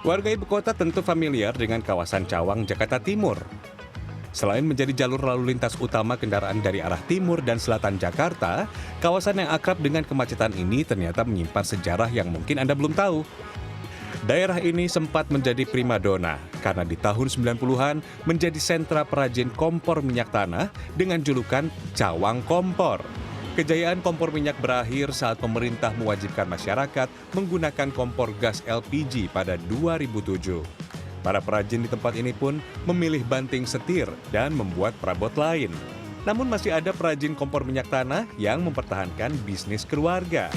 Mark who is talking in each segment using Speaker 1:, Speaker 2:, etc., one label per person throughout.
Speaker 1: Warga ibu kota tentu familiar dengan kawasan Cawang, Jakarta Timur. Selain menjadi jalur lalu lintas utama kendaraan dari arah timur dan selatan Jakarta, kawasan yang akrab dengan kemacetan ini ternyata menyimpan sejarah yang mungkin Anda belum tahu. Daerah ini sempat menjadi primadona karena di tahun 90-an menjadi sentra perajin kompor minyak tanah dengan julukan Cawang Kompor. Kejayaan kompor minyak berakhir saat pemerintah mewajibkan masyarakat menggunakan kompor gas LPG pada 2007. Para perajin di tempat ini pun memilih banting setir dan membuat perabot lain. Namun masih ada perajin kompor minyak tanah yang mempertahankan bisnis keluarga.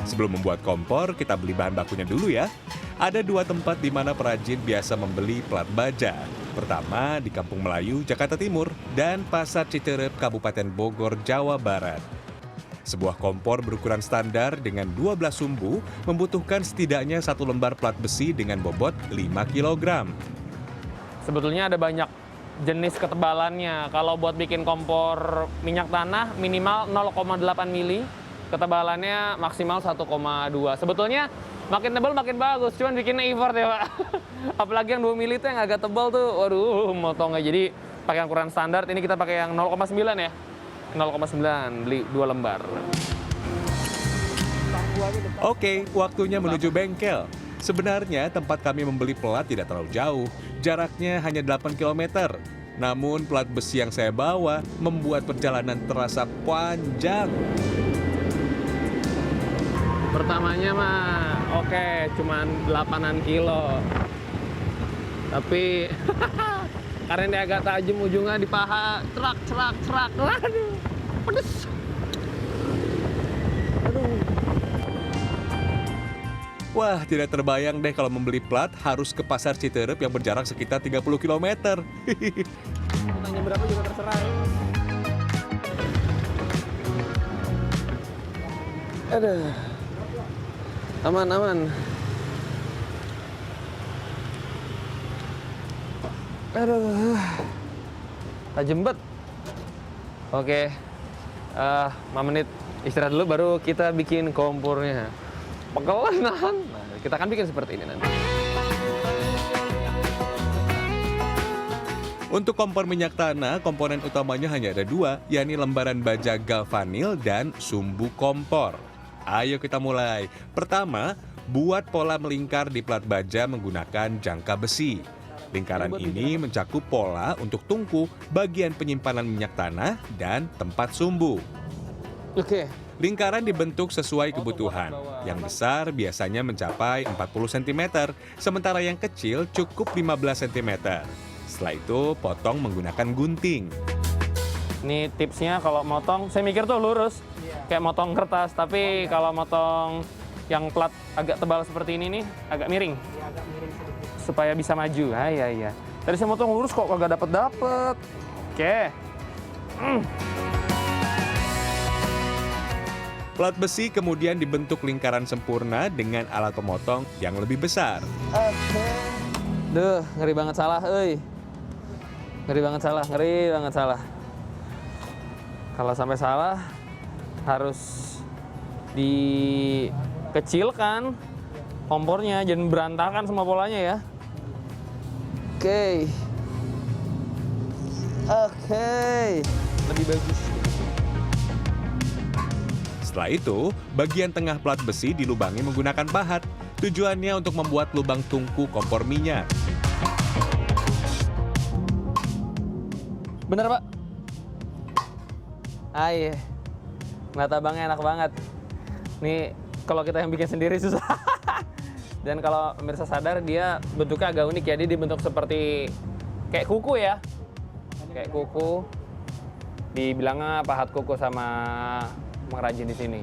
Speaker 1: Sebelum membuat kompor, kita beli bahan bakunya dulu ya. Ada dua tempat di mana perajin biasa membeli plat baja. Pertama di Kampung Melayu, Jakarta Timur, dan Pasar Citerep, Kabupaten Bogor, Jawa Barat. Sebuah kompor berukuran standar dengan 12 sumbu membutuhkan setidaknya satu lembar plat besi dengan bobot 5 kg.
Speaker 2: Sebetulnya ada banyak jenis ketebalannya. Kalau buat bikin kompor minyak tanah minimal 0,8 mili, ketebalannya maksimal 1,2. Sebetulnya makin tebal makin bagus, cuman bikinnya effort ya Pak. Apalagi yang 2 mili itu yang agak tebal tuh, waduh motongnya. Jadi pakai yang ukuran standar, ini kita pakai yang 0,9 ya. 0,9, beli 2 lembar.
Speaker 1: Oke, waktunya menuju bengkel. Sebenarnya tempat kami membeli plat tidak terlalu jauh, jaraknya hanya 8 km. Namun plat besi yang saya bawa membuat perjalanan terasa panjang.
Speaker 2: Pertamanya mah oke, cuman 8-an kilo. Tapi karena dia agak tajam ujungnya di paha, cerak. Waduh, pedes. Aduh.
Speaker 1: Wah, tidak terbayang deh kalau membeli plat harus ke Pasar Citerep yang berjarak sekitar 30 km.
Speaker 2: Tanya berapa juga terserah. Aduh. Aman. Aduh. Tajam banget. Oke. 5 menit istirahat dulu baru kita bikin kompornya. Pegelan nahan. Nah, kita akan bikin seperti ini nanti.
Speaker 1: Untuk kompor minyak tanah, komponen utamanya hanya ada dua, yakni lembaran baja galvanil dan sumbu kompor. Ayo kita mulai. Pertama, buat pola melingkar di plat baja menggunakan jangka besi. Lingkaran ini mencakup pola untuk tungku, bagian penyimpanan minyak tanah, dan tempat sumbu.
Speaker 2: Oke.
Speaker 1: Lingkaran dibentuk sesuai kebutuhan. Yang besar biasanya mencapai 40 cm, sementara yang kecil cukup 15 cm. Setelah itu, potong menggunakan gunting.
Speaker 2: Ini tipsnya kalau motong, saya mikir tuh lurus. Kayak motong kertas, tapi kalau motong yang plat agak tebal seperti ini nih, agak miring. Supaya bisa maju. Iya. Tadi saya motong lurus kok kagak dapet. Oke.
Speaker 1: Plat besi kemudian dibentuk lingkaran sempurna dengan alat pemotong yang lebih besar.
Speaker 2: Oke. Duh, ngeri banget salah, euy. Ngeri banget salah. Kalau sampai salah, harus dikecilkan kompornya, jangan berantakan semua polanya ya. Oke. Lebih bagus.
Speaker 1: Setelah itu, bagian tengah plat besi dilubangi menggunakan pahat. Tujuannya untuk membuat lubang tungku kompor minyak.
Speaker 2: Bener Pak? Iya. Ngeliat abangnya enak banget. Nih kalau kita yang bikin sendiri susah. Dan kalau pemirsa sadar dia bentuknya agak unik ya. Dia dibentuk seperti kayak kuku ya. Kayak kuku. Dibilangnya pahat kuku sama pengrajin di sini.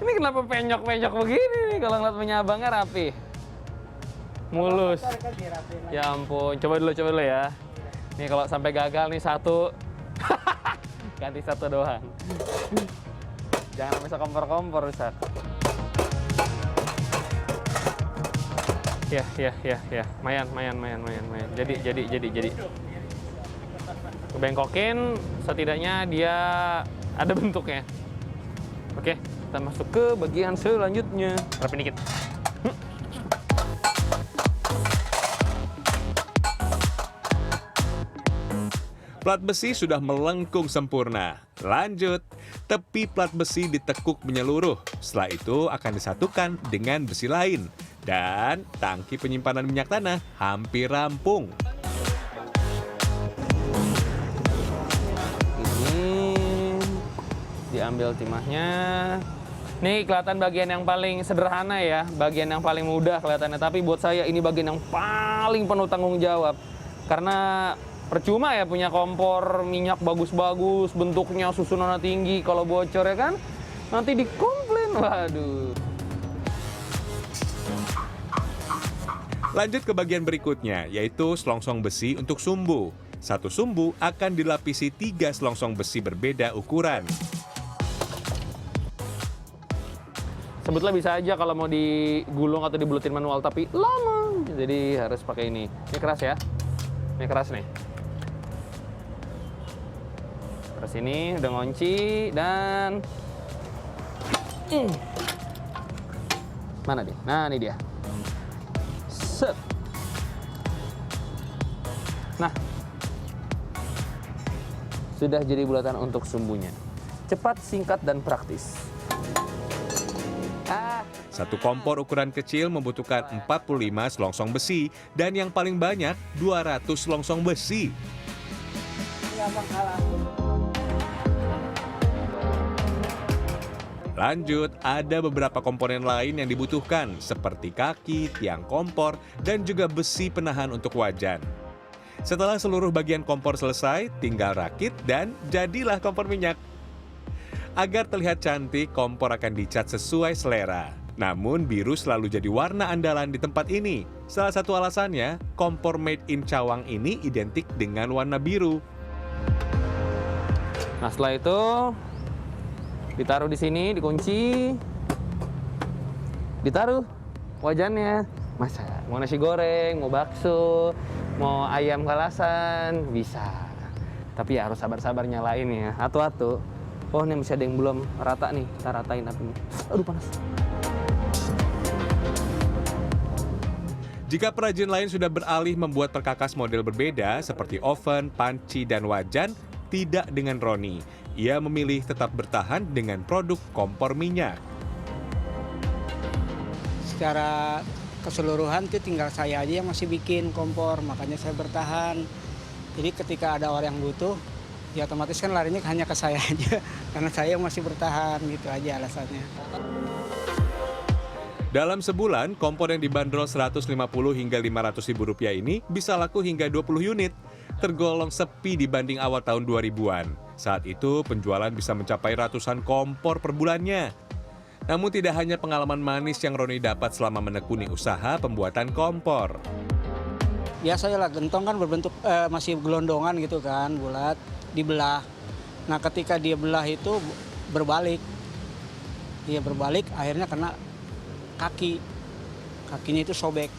Speaker 2: Ini kenapa penyok-penyok begini nih kalau ngeliat punya abangnya rapi. Mulus. Ya ampun, coba dulu ya. Nih kalau sampai gagal nih satu, ganti satu doang. Jangan bisa kompor-kompor rusak. Ya. Mayan. Jadi. Kebengkokin, setidaknya dia ada bentuknya. Oke, kita masuk ke bagian selanjutnya. Rapin dikit.
Speaker 1: Plat besi sudah melengkung sempurna. Lanjut, tepi plat besi ditekuk menyeluruh. Setelah itu akan disatukan dengan besi lain. Dan tangki penyimpanan minyak tanah hampir rampung.
Speaker 2: Ini diambil timahnya. Nih kelihatan bagian yang paling sederhana ya, bagian yang paling mudah kelihatannya. Tapi buat saya ini bagian yang paling penuh tanggung jawab. Karena percuma ya punya kompor minyak bagus-bagus, bentuknya susunannya tinggi, kalau bocor ya kan nanti dikomplain. Waduh.
Speaker 1: Lanjut ke bagian berikutnya, yaitu selongsong besi untuk sumbu. Satu sumbu akan dilapisi 3 selongsong besi berbeda ukuran.
Speaker 2: Sebetulnya bisa aja kalau mau digulung atau dibuletin manual, tapi lama. Jadi harus pakai ini. Ini keras ya. Ini keras nih. Terus ini udah ngunci dan mana dia? Nah, ini dia. Set. Nah, sudah jadi bulatan untuk sumbunya. Cepat, singkat, dan praktis.
Speaker 1: Satu kompor ukuran kecil membutuhkan 45 selongsong besi dan yang paling banyak 200 selongsong besi. Lanjut, ada beberapa komponen lain yang dibutuhkan seperti kaki, tiang kompor, dan juga besi penahan untuk wajan. Setelah seluruh bagian kompor selesai, tinggal rakit dan jadilah kompor minyak. Agar terlihat cantik, kompor akan dicat sesuai selera. Namun biru selalu jadi warna andalan di tempat ini. Salah satu alasannya, kompor made in Cawang ini identik dengan warna biru.
Speaker 2: Nah, setelah itu ditaruh di sini, dikunci, ditaruh wajannya. Masak, mau nasi goreng, mau bakso, mau ayam kalasan, bisa. Tapi ya harus sabar-sabar nyalain ya, atu-atu. Oh, ini masih ada yang belum rata nih, kita ratain apinya. Aduh, panas.
Speaker 1: Jika perajin lain sudah beralih membuat perkakas model berbeda seperti oven, panci, dan wajan, tidak dengan Roni. Ia memilih tetap bertahan dengan produk kompor minyak.
Speaker 3: Secara keseluruhan itu tinggal saya aja yang masih bikin kompor, makanya saya bertahan. Jadi ketika ada orang yang butuh, ya otomatis kan larinya hanya ke saya aja, karena saya masih bertahan, gitu aja alasannya.
Speaker 1: Dalam sebulan, kompor yang dibanderol 150 hingga 500 ribu rupiah ini bisa laku hingga 20 unit. Tergolong sepi dibanding awal tahun 2000-an. Saat itu penjualan bisa mencapai ratusan kompor per bulannya. Namun tidak hanya pengalaman manis yang Roni dapat selama menekuni usaha pembuatan kompor.
Speaker 3: Biasanya lah, gentong kan berbentuk masih gelondongan gitu kan, bulat, dibelah. Nah ketika dia belah itu berbalik. Dia berbalik akhirnya kena kakinya itu sobek.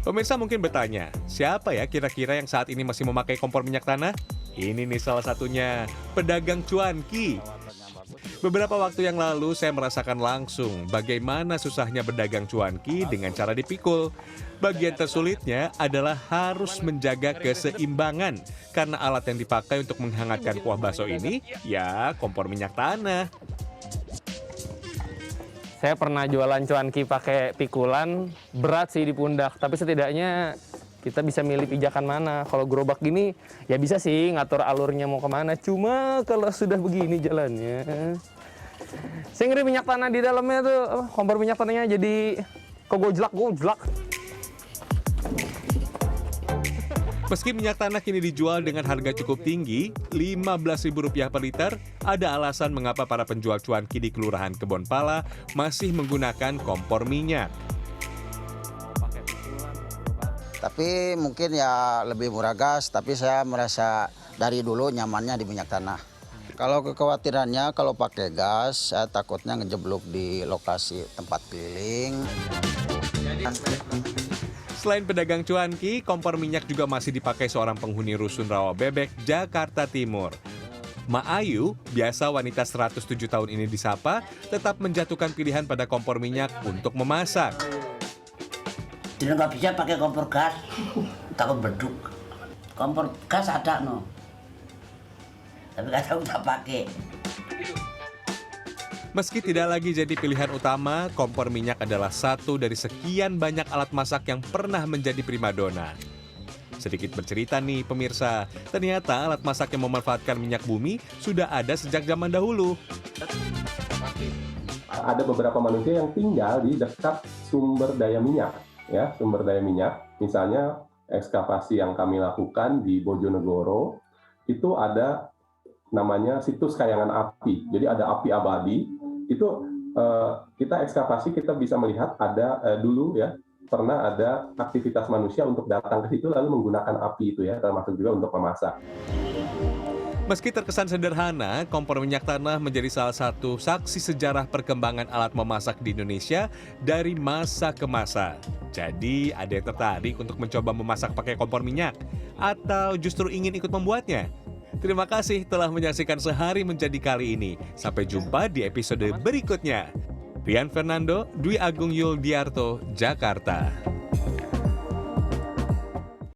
Speaker 1: Pemirsa mungkin bertanya, siapa ya kira-kira yang saat ini masih memakai kompor minyak tanah? Ini nih salah satunya, pedagang cuanki. Beberapa waktu yang lalu saya merasakan langsung bagaimana susahnya berdagang cuanki dengan cara dipikul. Bagian tersulitnya adalah harus menjaga keseimbangan karena alat yang dipakai untuk menghangatkan kuah bakso ini ya kompor minyak tanah.
Speaker 2: Saya pernah jualan cuanki pakai pikulan, berat sih di pundak, tapi setidaknya kita bisa milih pijakan mana. Kalau gerobak gini, ya bisa sih ngatur alurnya mau kemana. Cuma kalau sudah begini jalannya, saya ngeri minyak tanah di dalamnya tuh, kompor minyak tanahnya jadi gojlak.
Speaker 1: Meski minyak tanah kini dijual dengan harga cukup tinggi, Rp15.000 per liter, ada alasan mengapa para penjual cuanki di Kelurahan Kebonpala masih menggunakan kompor minyak.
Speaker 4: Tapi mungkin ya lebih murah gas, tapi saya merasa dari dulu nyamannya di minyak tanah. Kalau kekhawatirannya kalau pakai gas, saya takutnya ngejeblok di lokasi tempat keliling.
Speaker 1: Selain pedagang cuanki, kompor minyak juga masih dipakai seorang penghuni rusun Rawa Bebek, Jakarta Timur. Ma Ayu, biasa wanita 107 tahun ini disapa, tetap menjatuhkan pilihan pada kompor minyak untuk memasak.
Speaker 5: Jadi nggak bisa pakai kompor gas, takut beduk. Kompor gas ada no, tapi nggak tahu tak pakai.
Speaker 1: Meski tidak lagi jadi pilihan utama, kompor minyak adalah satu dari sekian banyak alat masak yang pernah menjadi primadona. Sedikit bercerita nih pemirsa, ternyata alat masak yang memanfaatkan minyak bumi sudah ada sejak zaman dahulu.
Speaker 6: Ada beberapa manusia yang tinggal di dekat sumber daya minyak, ya, sumber daya minyak. Misalnya ekskavasi yang kami lakukan di Bojonegoro, itu ada namanya situs kayangan api. Jadi ada api abadi. Itu kita ekskavasi, kita bisa melihat ada dulu ya, pernah ada aktivitas manusia untuk datang ke situ lalu menggunakan api itu ya, termasuk juga untuk memasak.
Speaker 1: Meski terkesan sederhana, kompor minyak tanah menjadi salah satu saksi sejarah perkembangan alat memasak di Indonesia dari masa ke masa. Jadi, ada yang tertarik untuk mencoba memasak pakai kompor minyak? Atau justru ingin ikut membuatnya? Terima kasih telah menyaksikan Sehari Menjadi kali ini. Sampai jumpa di episode berikutnya. Rian Fernando, Dwi Agung Yuldiarto, Jakarta.